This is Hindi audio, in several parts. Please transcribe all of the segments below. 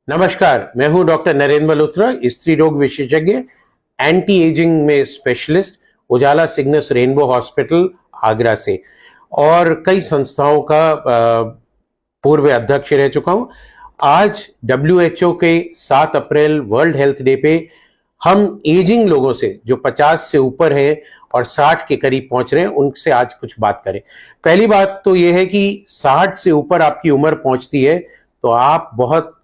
नमस्कार, मैं हूं डॉक्टर नरेंद्र मल्होत्रा, स्त्री रोग विशेषज्ञ, एंटी एजिंग में स्पेशलिस्ट, उजाला सिग्नस रेनबो हॉस्पिटल आगरा से और कई संस्थाओं का पूर्व अध्यक्ष रह चुका हूं। आज WHO के 7 अप्रैल वर्ल्ड हेल्थ डे पे हम एजिंग लोगों से जो 50 से ऊपर हैं और 60 के करीब पहुंच रहे हैं उनसे आज कुछ बात करें। पहली बात तो यह है कि 60 से ऊपर आपकी उम्र पहुंचती है तो आप बहुत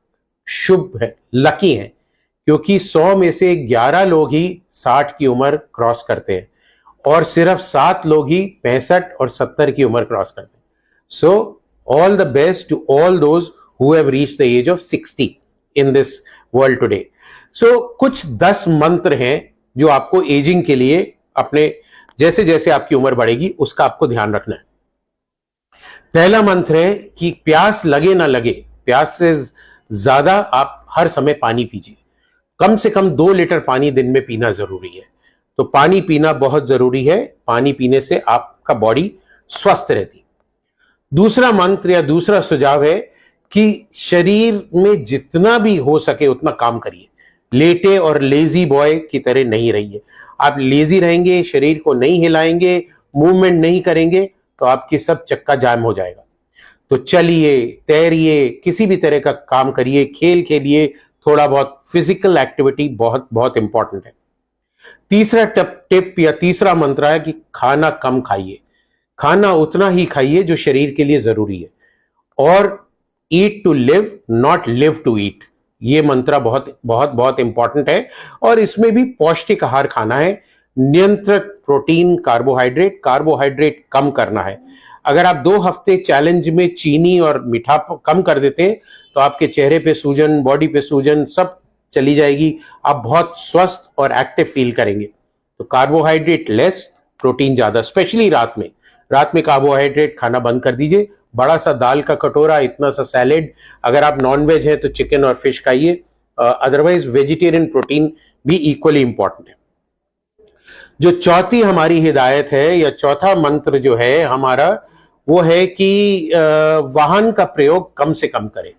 शुभ है, लकी हैं, क्योंकि 100 में से 11 लोग ही 60 की उम्र क्रॉस करते हैं और सिर्फ 7 लोग ही 65 और 70 की उम्र क्रॉस करते हैं। So all the best to all those who have reached the age of 60 in this world today. सो कुछ 10 मंत्र हैं जो आपको एजिंग के लिए अपने जैसे जैसे आपकी उम्र बढ़ेगी उसका आपको ध्यान रखना है। पहला मंत्र है कि प्यास लगे ना लगे, प्यास से ज्यादा आप हर समय पानी पीजिए। कम से कम 2 लीटर पानी दिन में पीना जरूरी है। तो पानी पीना बहुत जरूरी है। पानी पीने से आपका बॉडी स्वस्थ रहती। दूसरा मंत्र या दूसरा सुझाव है कि शरीर में जितना भी हो सके उतना काम करिए। लेटे और लेजी बॉय की तरह नहीं रहिए। आप लेजी रहेंगे, शरीर को नहीं हिलाएंगे, मूवमेंट नहीं करेंगे तो आपकी सब चक्का जाम हो जाएगा। तो चलिए, तैरिए, किसी भी तरह का काम करिए, खेल खेलिए, थोड़ा बहुत फिजिकल एक्टिविटी बहुत बहुत इंपॉर्टेंट है। तीसरा टिप या तीसरा मंत्र है कि खाना कम खाइए। खाना उतना ही खाइए जो शरीर के लिए जरूरी है। और eat to live, not live to eat, ये मंत्र बहुत बहुत बहुत इंपॉर्टेंट है। और इसमें भी पौष्टिक आहार खाना है, नियंत्रित प्रोटीन, कार्बोहाइड्रेट कम करना है। अगर आप 2 हफ्ते चैलेंज में चीनी और मीठा कम कर देते हैं तो आपके चेहरे पे सूजन, बॉडी पे सूजन सब चली जाएगी। आप बहुत स्वस्थ और एक्टिव फील करेंगे। तो कार्बोहाइड्रेट लेस, प्रोटीन ज्यादा, स्पेशली रात में कार्बोहाइड्रेट खाना बंद कर दीजिए। बड़ा सा दाल का कटोरा, इतना सा सैलेड, अगर आप नॉन वेज है तो चिकन और फिश खाइए। अदरवाइज वेजिटेरियन प्रोटीन भी इक्वली इंपॉर्टेंट है। जो चौथी हमारी हिदायत है या चौथा मंत्र जो है हमारा, वो है कि वाहन का प्रयोग कम से कम करें।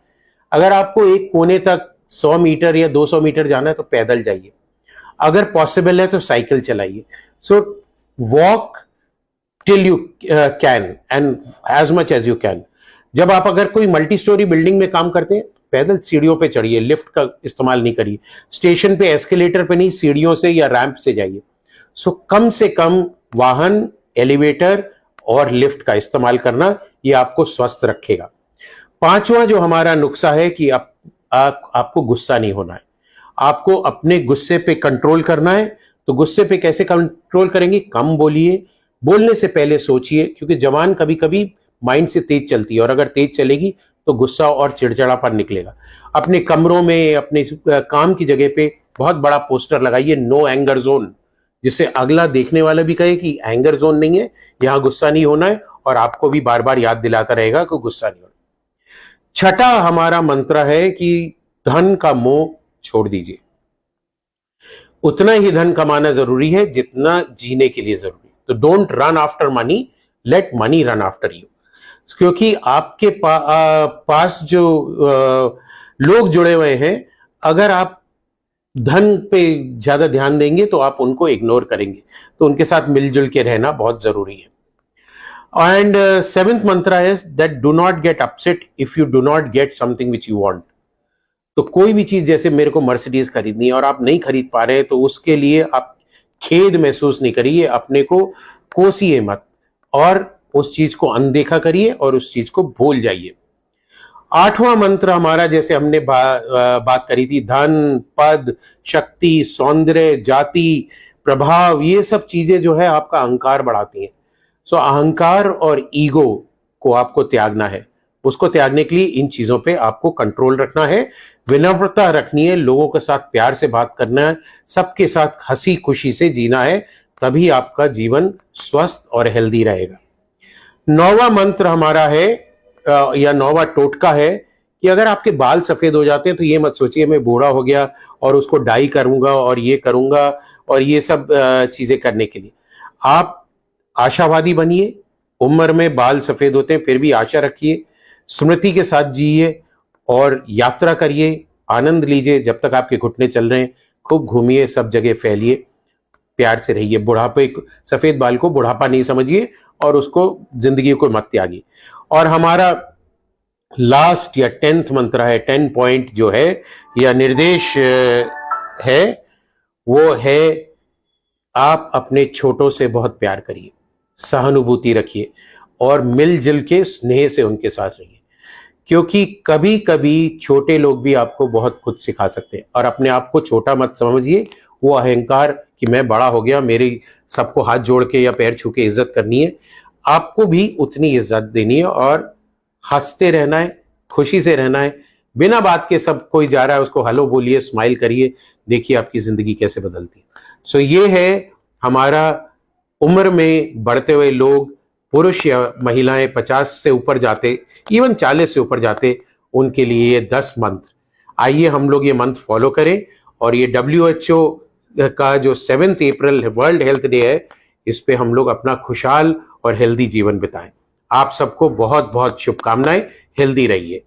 अगर आपको एक कोने तक 100 मीटर या 200 मीटर जाना है तो पैदल जाइए। अगर पॉसिबल है तो साइकिल चलाइए। So walk till you can and as much as you can. जब आप अगर कोई मल्टी स्टोरी बिल्डिंग में काम करते हैं पैदल सीढ़ियों पे चढ़िए, लिफ्ट का इस्तेमाल नहीं करिए। स्टेशन पे एस्केलेटर पे नहीं, सीढ़ियों से या रैंप से जाइए। सो कम से कम वाहन, एलिवेटर और लिफ्ट का इस्तेमाल करना, ये आपको स्वस्थ रखेगा। पांचवा जो हमारा नुस्खा है कि आपको गुस्सा नहीं होना है। आपको अपने गुस्से पे कंट्रोल करना है। तो गुस्से पे कैसे कंट्रोल करेंगे? कम बोलिए, बोलने से पहले सोचिए, क्योंकि जबान कभी कभी माइंड से तेज चलती है और अगर तेज चलेगी तो गुस्सा और चिड़चिड़ापन निकलेगा। अपने कमरों में, अपने काम की जगह पे बहुत बड़ा पोस्टर लगाइए, नो एंगर जोन, जिससे अगला देखने वाला भी कहे कि एंगर जोन नहीं है, यहां गुस्सा नहीं होना है, और आपको भी बार बार याद दिलाता रहेगा कि गुस्सा नहीं होना। छठा हमारा मंत्र है कि धन का मोह छोड़ दीजिए। उतना ही धन कमाना जरूरी है जितना जीने के लिए जरूरी है। तो don't run after money, late money run after you. क्योंकि आपके पास जो लोग जुड़े हुए हैं, अगर आप धन पे ज्यादा ध्यान देंगे तो आप उनको इग्नोर करेंगे। तो उनके साथ मिलजुल के रहना बहुत जरूरी है। एंड 7th मंत्र है that do not get upset if you do not get something which you want. तो कोई भी चीज, जैसे मेरे को मर्सिडीज खरीदनी है और आप नहीं खरीद पा रहे तो उसके लिए आप खेद महसूस नहीं करिए, अपने को कोसिए मत और उस चीज को अनदेखा करिए और उस चीज को भूल जाइए। 8वां मंत्र हमारा, जैसे हमने बात करी थी, धन, पद, शक्ति, सौंदर्य, जाति, प्रभाव, ये सब चीजें जो है आपका अहंकार बढ़ाती हैं। सो अहंकार और ईगो को आपको त्यागना है। उसको त्यागने के लिए इन चीजों पे आपको कंट्रोल रखना है, विनम्रता रखनी है, लोगों के साथ प्यार से बात करना है, सबके साथ हंसी खुशी से जीना है, तभी आपका जीवन स्वस्थ और हेल्दी रहेगा। 9वां मंत्र हमारा है या 9वां टोटका है कि अगर आपके बाल सफेद हो जाते हैं तो ये मत सोचिए मैं बूढ़ा हो गया और उसको डाई करूंगा और ये करूंगा और ये सब चीजें करने के लिए। आप आशावादी बनिए। उम्र में बाल सफेद होते हैं फिर भी आशा रखिए, स्मृति के साथ जिए और यात्रा करिए, आनंद लीजिए जब तक आपके घुटने चल रहे हैं, खूब घूमिए, सब जगह फैलिए, प्यार से रहिए। बुढ़ापे, सफेद बाल को बुढ़ापा नहीं समझिए और उसको, जिंदगी को मत त्यागिए। और हमारा लास्ट या 10th मंत्र है, 10 पॉइंट जो है या निर्देश है, वो है आप अपने छोटों से बहुत प्यार करिए, सहानुभूति रखिए और मिलजुल के स्नेह से उनके साथ रहिए, क्योंकि कभी कभी छोटे लोग भी आपको बहुत कुछ सिखा सकते हैं। और अपने आप को छोटा मत समझिए, वो अहंकार कि मैं बड़ा हो गया, मेरी सबको हाथ जोड़ के या पैर छू के इज्जत करनी है, आपको भी उतनी इज्जत देनी है और हंसते रहना है, खुशी से रहना है। बिना बात के सब कोई जा रहा है उसको हेलो बोलिए, स्माइल करिए, देखिए आपकी जिंदगी कैसे बदलती है। सो ये है हमारा उम्र में बढ़ते हुए लोग, पुरुष या महिलाएं 50 से ऊपर जाते, इवन 40 से ऊपर जाते, उनके लिए ये 10 मंत्र। आइए हम लोग ये मंत्र फॉलो करें और ये WHO का जो 7 अप्रैल वर्ल्ड हेल्थ डे है, इस पे हम लोग अपना खुशहाल और हेल्दी जीवन बिताएं। आप सबको बहुत बहुत शुभकामनाएं, हेल्दी रहिए।